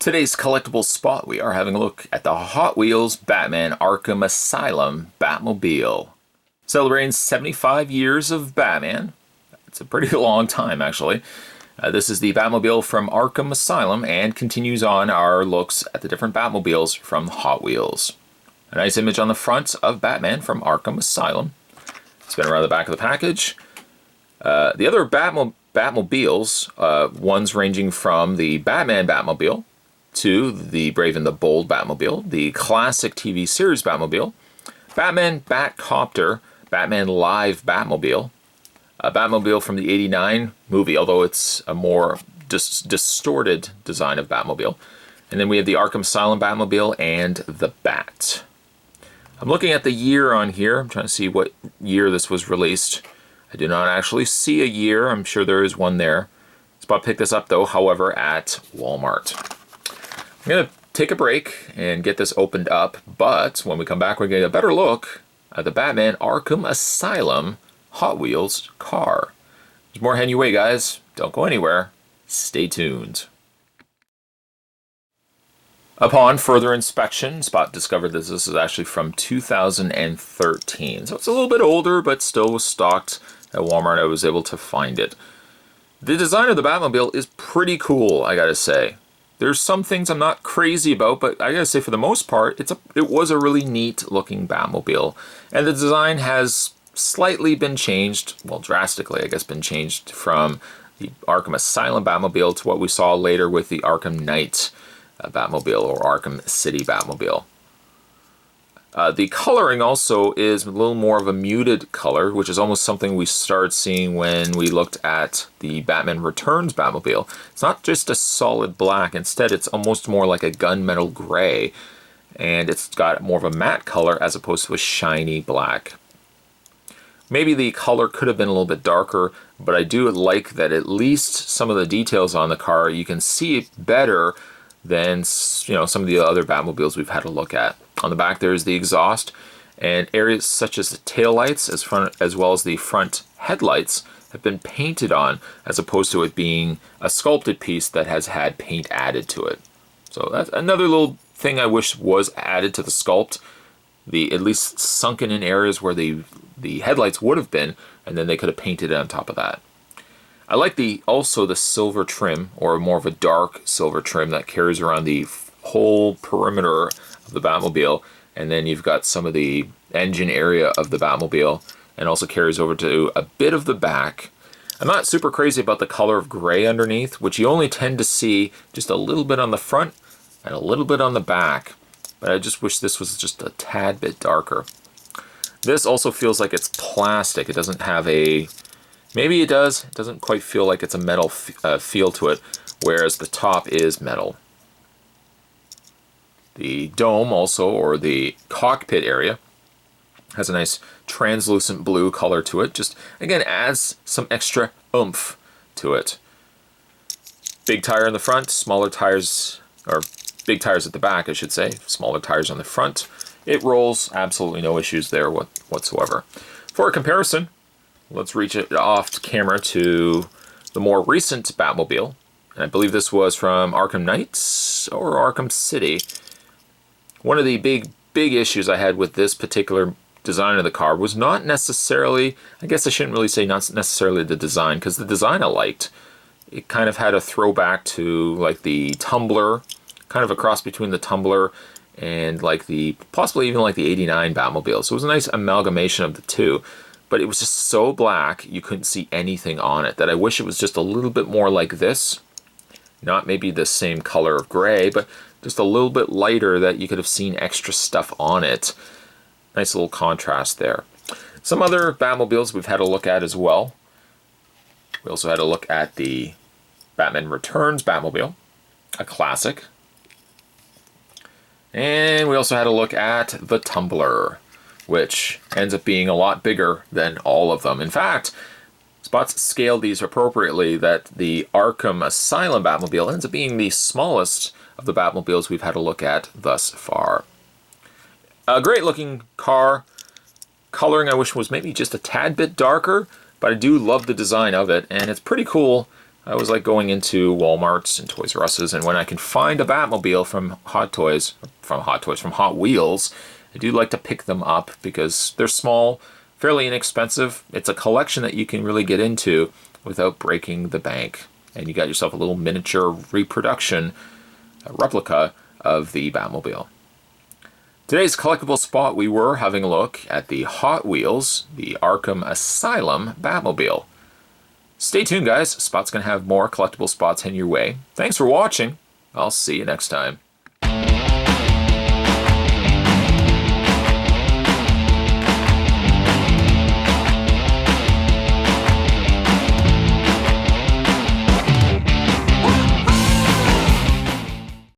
Today's collectible spot, we are having a look at the Hot Wheels Batman Arkham Asylum Batmobile. Celebrating 75 years of Batman. It's a pretty long time, actually. This is the Batmobile from Arkham Asylum and continues on our looks at the different Batmobiles from Hot Wheels. A nice image on the front of Batman from Arkham Asylum. Spin around the back of the package. The other Batmobiles, ones ranging from the Batman Batmobile to the Brave and the Bold Batmobile, the classic TV series Batmobile, Batman Batcopter, Batman Live Batmobile, a Batmobile from the '89 movie, although it's a more distorted design of Batmobile. And then we have the Arkham Asylum Batmobile and the Bat. I'm looking at the year on here. I'm trying to see what year this was released. I do not actually see a year. I'm sure there is one there. Spot picked this up, though, however, at Walmart. I'm going to take a break and get this opened up, but when we come back, we're going to get a better look at the Batman Arkham Asylum Hot Wheels car. There's more heading your way, guys. Don't go anywhere. Stay tuned. Upon further inspection, Spot discovered that this is actually from 2013. So it's a little bit older, but still was stocked at Walmart. I was able to find it. The design of the Batmobile is pretty cool, I gotta say. There's some things I'm not crazy about, but I gotta say for the most part, it was a really neat looking Batmobile. And the design has slightly been changed, well, drastically, I guess, been changed from the Arkham Asylum Batmobile to what we saw later with the Arkham Knight Batmobile or Arkham City Batmobile. The coloring also is a little more of a muted color, which is almost something we started seeing when we looked at the Batman Returns Batmobile. It's not just a solid black, instead it's almost more like a gunmetal gray, and it's got more of a matte color as opposed to a shiny black. Maybe the color could have been a little bit darker, but I do like that at least some of the details on the car, you can see it better than some of the other Batmobiles we've had a look at. On the back there's the exhaust, and areas such as the taillights as well as the front headlights have been painted on, as opposed to it being a sculpted piece that has had paint added to it. So that's another little thing I wish was added to the sculpt. At least sunken in areas where the headlights would have been, and then they could have painted it on top of that. I like also the silver trim, or more of a dark silver trim that carries around the whole perimeter of the Batmobile, and then you've got some of the engine area of the Batmobile, and also carries over to a bit of the back. I'm not super crazy about the color of gray underneath, which you only tend to see just a little bit on the front and a little bit on the back, but I just wish this was just a tad bit darker. This also feels like it's plastic. It doesn't have a... Maybe it does. It doesn't quite feel like it's a metal feel to it, whereas the top is metal. The dome also, or the cockpit area, has a nice translucent blue color to it. Just, again, adds some extra oomph to it. Big tire in the front, smaller tires, or big tires at the back, I should say. Smaller tires on the front. It rolls, absolutely no issues there whatsoever. For a comparison, let's reach it off camera to the more recent Batmobile. And I believe this was from Arkham Knight or Arkham City. One of the big issues I had with this particular design of the car was not necessarily, I guess I shouldn't really say not necessarily the design, because the design I liked. It kind of had a throwback to like the Tumbler, kind of a cross between the Tumbler and like possibly even like the '89 Batmobile. So it was a nice amalgamation of the two. But it was just so black, you couldn't see anything on it, that I wish it was just a little bit more like this. Not maybe the same color of gray, but just a little bit lighter, that you could have seen extra stuff on it. Nice little contrast there. Some other Batmobiles we've had a look at as well. We also had a look at the Batman Returns Batmobile, a classic. And we also had a look at the Tumbler, which ends up being a lot bigger than all of them. In fact, Spots scaled these appropriately, that the Arkham Asylum Batmobile ends up being the smallest of the Batmobiles we've had a look at thus far. A great looking car. Coloring I wish was maybe just a tad bit darker, but I do love the design of it, and it's pretty cool I always like going into Walmarts and Toys R Us's, and when I can find a Batmobile from Hot Wheels, I do like to pick them up because they're small, fairly inexpensive. It's a collection that you can really get into without breaking the bank. And you got yourself a little miniature reproduction, a replica of the Batmobile. Today's collectible spot, we were having a look at the Hot Wheels, the Arkham Asylum Batmobile. Stay tuned, guys. Spot's going to have more collectible spots in your way. Thanks for watching. I'll see you next time.